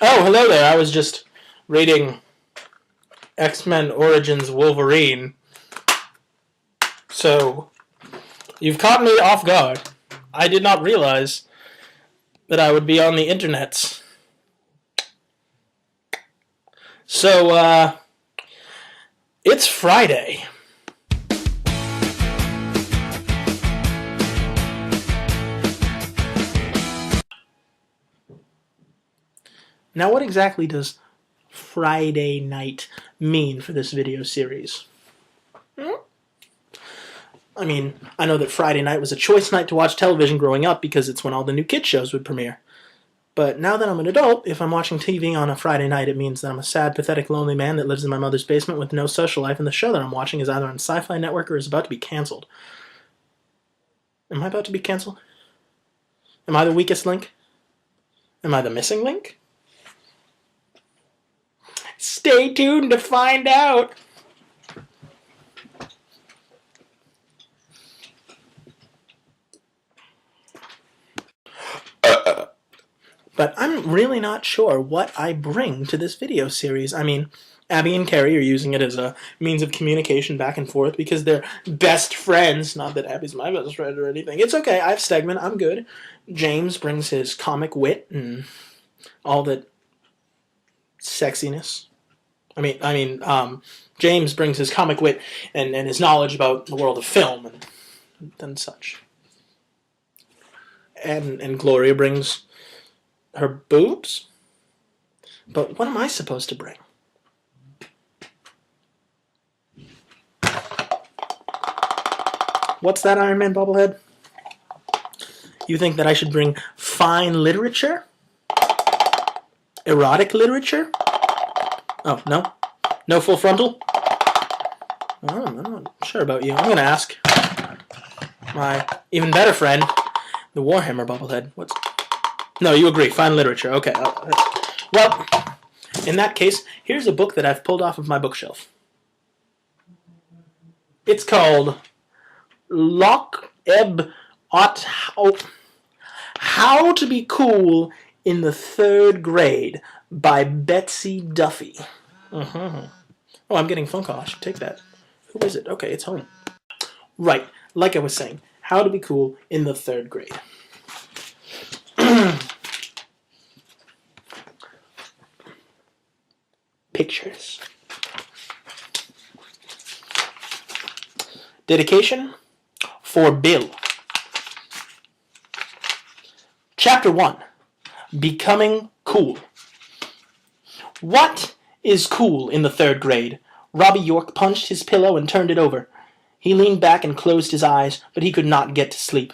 Oh, hello there. I was just reading X-Men Origins Wolverine. So, you've caught me off guard. I did not realize that I would be on the internets. So, it's Friday. Now, what exactly does Friday night mean for this video series? I mean, I know that Friday night was a choice night to watch television growing up because it's when all the new kid shows would premiere. But now that I'm an adult, if I'm watching TV on a Friday night, it means that I'm a sad, pathetic, lonely man that lives in my mother's basement with no social life, and the show that I'm watching is either on Sci-Fi Network or is about to be canceled. Am I about to be canceled? Am I the weakest link? Am I the missing link? Stay tuned to find out! But I'm really not sure what I bring to this video series. I mean, Abby and Carrie are using it as a means of communication back and forth because they're best friends. Not that Abby's my best friend or anything. It's okay. I have Stegman. I'm good. James brings his comic wit and all that sexiness. James brings his comic wit and his knowledge about the world of film and such. And Gloria brings her boobs? But what am I supposed to bring? What's that, Iron Man bobblehead? You think that I should bring fine literature? Erotic literature? Oh, no? No full frontal? I'm not sure about you. I'm going to ask my even better friend, the Warhammer bobblehead. No, you agree. Fine literature. Okay. Well, in that case, here's a book that I've pulled off of my bookshelf. It's called Lock Eb Ot How to Be Cool in the Third Grade by Betsy Duffy. Oh, I'm getting a phone call. I should take that. Who is it? Okay, it's home. Right. Like I was saying, how to be cool in the third grade. Pictures. Dedication for Bill. Chapter 1. Becoming cool. What is cool in the third grade? Robbie York punched his pillow and turned it over. He leaned back and closed his eyes, but he could not get to sleep.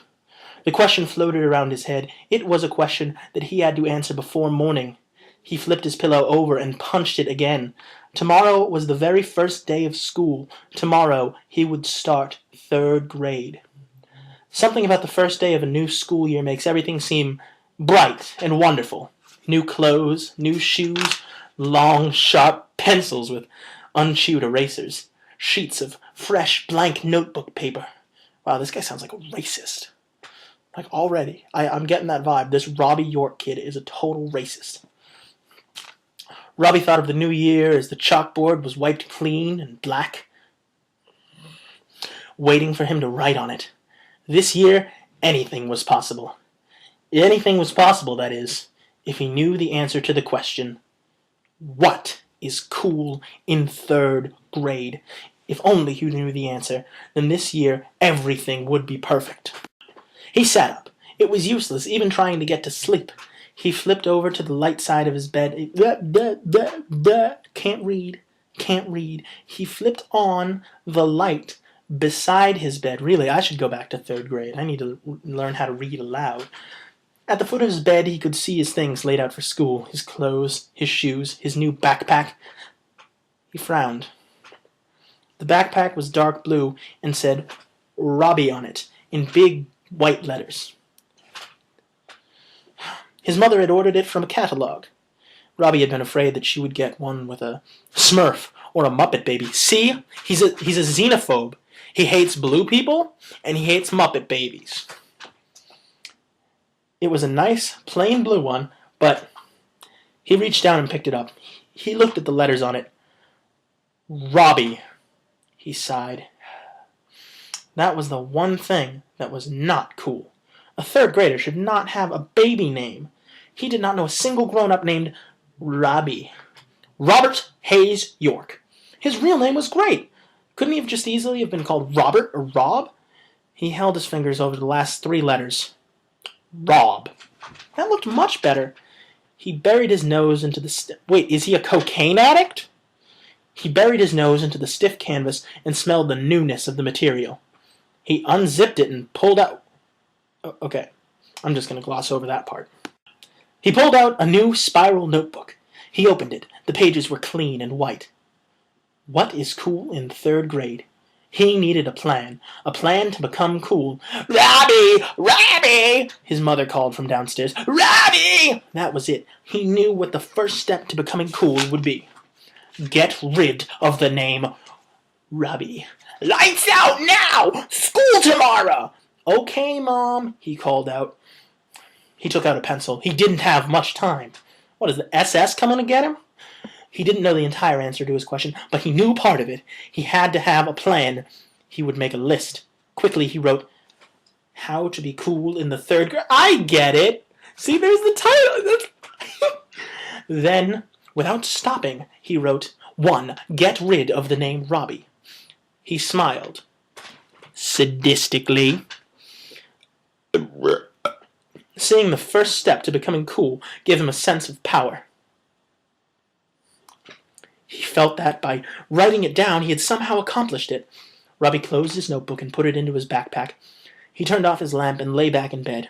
The question floated around his head. It was a question that he had to answer before morning. He flipped his pillow over and punched it again. Tomorrow was the very first day of school. Tomorrow he would start third grade. Something about the first day of a new school year makes everything seem bright and wonderful. New clothes, new shoes, long, sharp pencils with unchewed erasers, sheets of fresh, blank notebook paper. Wow, this guy sounds like a racist. Like, already, I'm getting that vibe. This Robbie York kid is a total racist. Robbie thought of the new year as the chalkboard was wiped clean and black, waiting for him to write on it. This year, anything was possible. Anything was possible, that is, if he knew the answer to the question, what is cool in third grade? If only he knew the answer, then this year everything would be perfect. He sat up. It was useless even trying to get to sleep. He flipped over to the light side of his bed. Can't read. He flipped on the light beside his bed. Really, I should go back to third grade. I need to learn how to read aloud. At the foot of his bed, he could see his things laid out for school. His clothes, his shoes, his new backpack. He frowned. The backpack was dark blue and said Robbie on it in big white letters. His mother had ordered it from a catalog. Robbie had been afraid that she would get one with a Smurf or a Muppet Baby. See? He's a xenophobe. He hates blue people, and he hates Muppet Babies. It was a nice, plain blue one, but He reached down and picked it up. He looked at the letters on it. Robbie. He sighed. That was the one thing that was not cool. A third grader should not have a baby name. He did not know a single grown-up named Robbie. Robert Hayes York. His real name was great. Couldn't he have just easily have been called Robert or Rob? He held his fingers over the last 3 letters. Rob. That looked much better. He buried his nose into the... Wait, is he a cocaine addict? He buried his nose into the stiff canvas and smelled the newness of the material. He unzipped it and pulled out... Okay, I'm just going to gloss over that part. He pulled out a new spiral notebook. He opened it. The pages were clean and white. What is cool in 3rd grade? He needed a plan to become cool. Robbie! Robbie! His mother called from downstairs. Robbie! That was it. He knew what the first step to becoming cool would be. Get rid of the name Robbie. Lights out now! School tomorrow! Okay, Mom, he called out. He took out a pencil. He didn't have much time. What, is the SS coming to get him? He didn't know the entire answer to his question, but he knew part of it. He had to have a plan. He would make a list. Quickly, he wrote, How to be cool in the 3rd grade. I get it! See, there's the title! Then, without stopping, he wrote, 1. Get rid of the name Robbie. He smiled. Sadistically. Seeing the first step to becoming cool gave him a sense of power. He felt that by writing it down, he had somehow accomplished it. Robbie closed his notebook and put it into his backpack. He turned off his lamp and lay back in bed.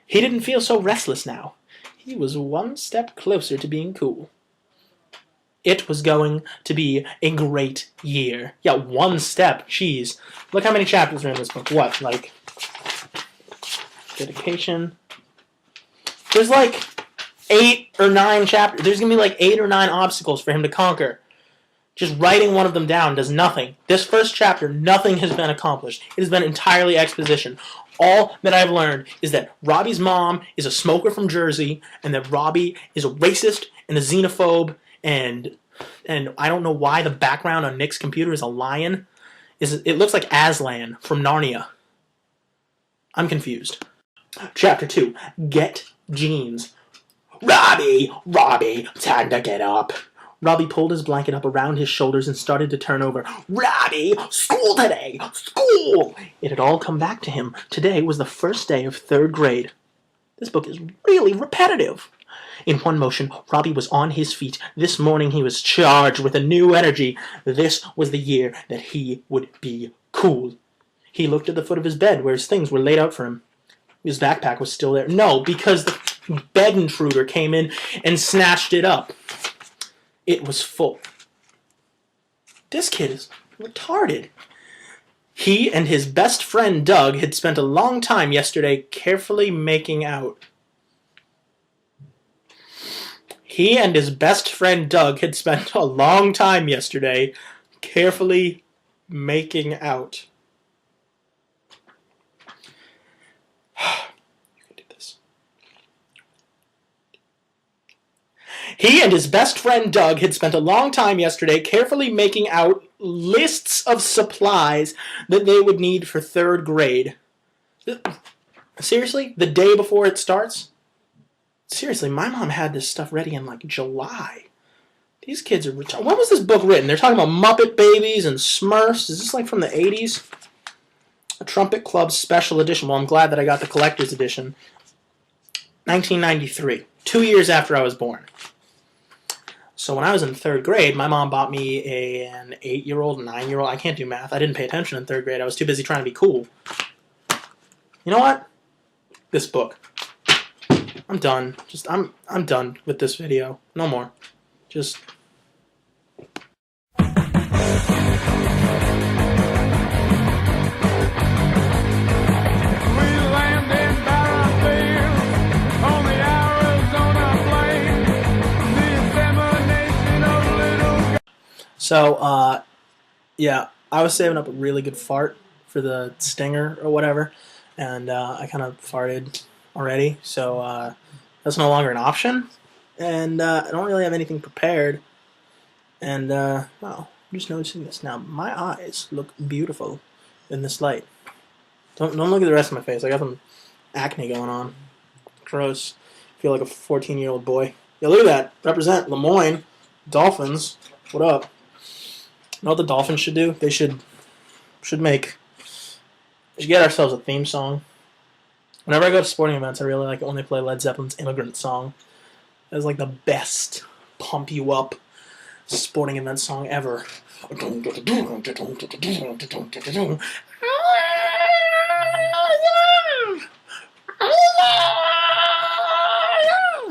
He didn't feel so restless now. He was one step closer to being cool. It was going to be a great year. Yeah, one step. Jeez. Look how many chapters are in this book. What, like... dedication. There's like 8 or 9 chapters. There's going to be like 8 or 9 obstacles for him to conquer. Just writing one of them down does nothing. This first chapter, nothing has been accomplished. It has been entirely exposition. All that I've learned is that Robbie's mom is a smoker from Jersey, and that Robbie is a racist and a xenophobe, and I don't know why the background on Nick's computer is a lion. It looks like Aslan from Narnia. I'm confused. Chapter 2. Get jeans. Robbie! Robbie! Time to get up. Robbie pulled his blanket up around his shoulders and started to turn over. Robbie! School today! School! It had all come back to him. Today was the first day of 3rd grade. This book is really repetitive. In one motion, Robbie was on his feet. This morning he was charged with a new energy. This was the year that he would be cool. He looked at the foot of his bed where his things were laid out for him. His backpack was still there. No, because the bed intruder came in and snatched it up. It was full. This kid is retarded. He and his best friend Doug had spent a long time yesterday carefully making out. He and his best friend Doug had spent a long time yesterday carefully making out. You can do this. He and his best friend Doug had spent a long time yesterday carefully making out lists of supplies that they would need for 3rd grade. Seriously? The day before it starts? Seriously, my mom had this stuff ready in like July. These kids are retarded. When was this book written? They're talking about Muppet Babies and Smurfs. Is this like from the 80s? A Trumpet Club Special Edition. Well, I'm glad that I got the collector's edition. 1993. 2 years after I was born. So when I was in 3rd grade, my mom bought me an 8-year-old, 9-year-old. I can't do math. I didn't pay attention in 3rd grade. I was too busy trying to be cool. You know what? This book. I'm done. I'm done with this video. No more. Just... So, yeah, I was saving up a really good fart for the stinger or whatever, and I kind of farted already, so that's no longer an option. and I don't really have anything prepared. And well, I'm just noticing this now. My eyes look beautiful in this light. Don't look at the rest of my face. I got some acne going on. Gross. I feel like a 14-year-old boy. Yeah, look at that. Represent Lemoyne Dolphins. What up? You know what the Dolphins should do? They should make. We should get ourselves a theme song. Whenever I go to sporting events, I really like it when they play Led Zeppelin's "Immigrant" song. It's like the best pump you up sporting event song ever. And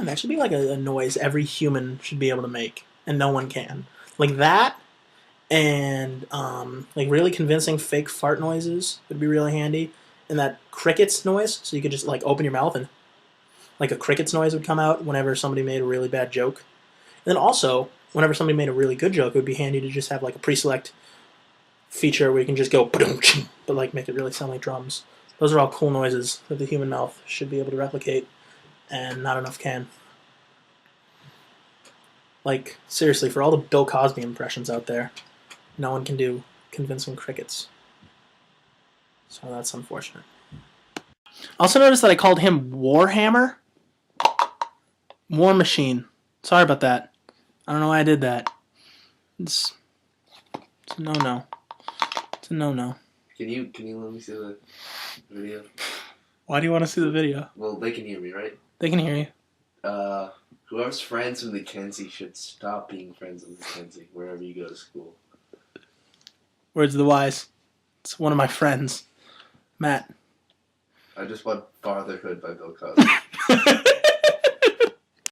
that should be like a noise every human should be able to make, and no one can. Like that, and like really convincing fake fart noises would be really handy. And that crickets noise, so you could just like open your mouth and like a crickets noise would come out whenever somebody made a really bad joke. And then also, whenever somebody made a really good joke, it would be handy to just have like a pre-select feature where you can just go, but like make it really sound like drums. Those are all cool noises that the human mouth should be able to replicate, and not enough can. Like, seriously, for all the Bill Cosby impressions out there, no one can do convincing crickets. So that's unfortunate. I also noticed that I called him Warhammer. War Machine. Sorry about that. I don't know why I did that. It's a no-no. It's a no-no. Can you let me see the video? Why do you want to see the video? Well, they can hear me, right? They can hear you. Whoever's friends with Mackenzie should stop being friends with Mackenzie wherever you go to school. Words of the wise. It's one of my friends. Matt. I just want Fatherhood by Bill Cosby.